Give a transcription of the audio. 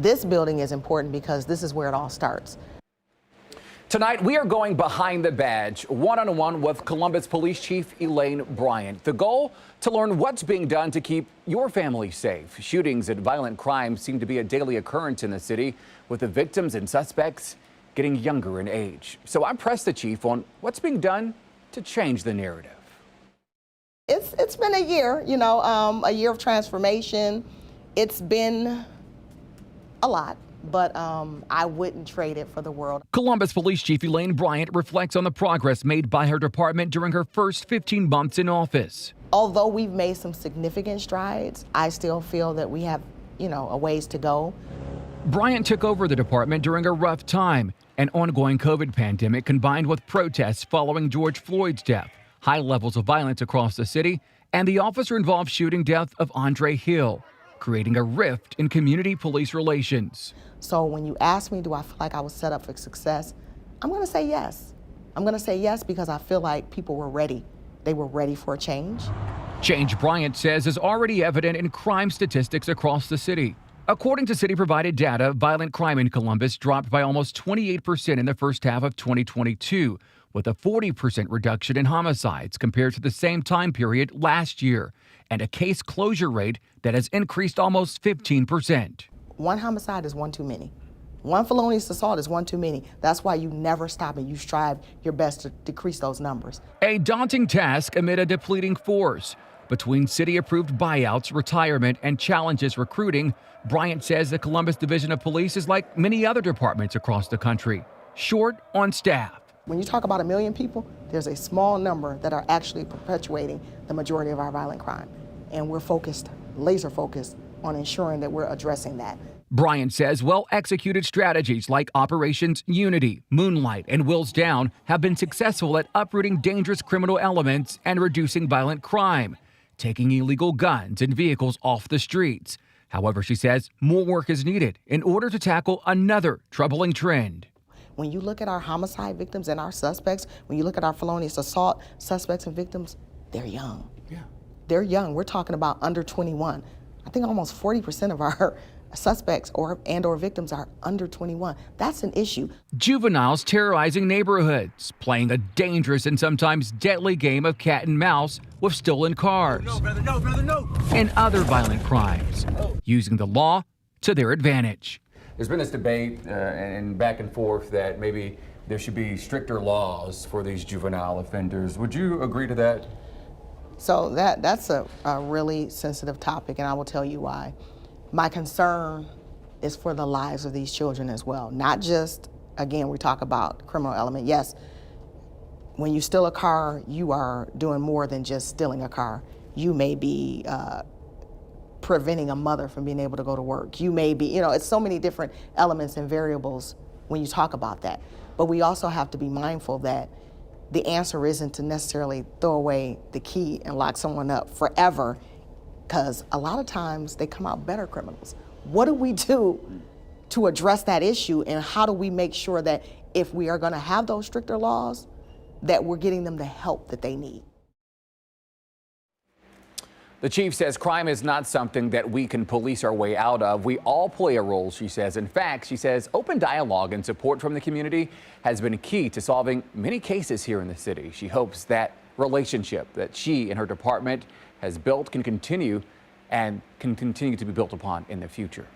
This building is important because this is where it all starts. Tonight, we are going behind the badge, one-on-one with Columbus Police Chief Elaine Bryant. The goal, to learn what's being done to keep your family safe. Shootings and violent crimes seem to be a daily occurrence in the city, with the victims and suspects getting younger in age. So I pressed the chief on what's being done to change the narrative. It's been a year, a year of transformation. It's been a lot. But I wouldn't trade it for the world. Columbus Police Chief Elaine Bryant reflects on the progress made by her department during her first 15 months in office. Although we've made some significant strides, I still feel that we have, a ways to go. Bryant took over the department during a rough time. An ongoing COVID pandemic combined with protests following George Floyd's death, high levels of violence across the city, and the officer-involved shooting death of Andre Hill, creating a rift in community police relations. So when you ask me, do I feel like I was set up for success? I'm going to say yes. I'm going to say yes because I feel like people were ready. They were ready for a change. Change, Bryant says, is already evident in crime statistics across the city. According to city-provided data, violent crime in Columbus dropped by almost 28% in the first half of 2022, with a 40% reduction in homicides compared to the same time period last year, and a case closure rate that has increased almost 15%. One homicide is one too many. One felonious assault is one too many. That's why you never stop and you strive your best to decrease those numbers. A daunting task amid a depleting force. Between city-approved buyouts, retirement, and challenges recruiting, Bryant says the Columbus Division of Police is like many other departments across the country, short on staff. When you talk about 1 million people, there's a small number that are actually perpetuating the majority of our violent crime. And we're focused, laser focused, on ensuring that we're addressing that. Bryant says well-executed strategies like Operations Unity, Moonlight, and Wills Down have been successful at uprooting dangerous criminal elements and reducing violent crime, taking illegal guns and vehicles off the streets. However, she says more work is needed in order to tackle another troubling trend. When you look at our homicide victims and our suspects, when you look at our felonious assault suspects and victims, they're young. Yeah. They're young. We're talking about under 21. I think almost 40% of our suspects or victims are under 21. That's an issue. Juveniles terrorizing neighborhoods, playing a dangerous and sometimes deadly game of cat and mouse with stolen cars. No, brother, no, brother, no. And other violent crimes, using the law to their advantage. There's been this debate and back and forth that maybe there should be stricter laws for these juvenile offenders. Would you agree to that? So that's a really sensitive topic, and I will tell you why. My concern is for the lives of these children as well. Not just, again, we talk about criminal element. Yes, when you steal a car, you are doing more than just stealing a car. You may be preventing a mother from being able to go to work. You may be, it's so many different elements and variables when you talk about that. But we also have to be mindful that the answer isn't to necessarily throw away the key and lock someone up forever, because a lot of times they come out better criminals. What do we do to address that issue, and how do we make sure that if we are going to have those stricter laws, that we're getting them the help that they need? The chief says crime is not something that we can police our way out of. We all play a role, she says. In fact, she says open dialogue and support from the community has been key to solving many cases here in the city. She hopes that relationship that she and her department has built can continue to be built upon in the future.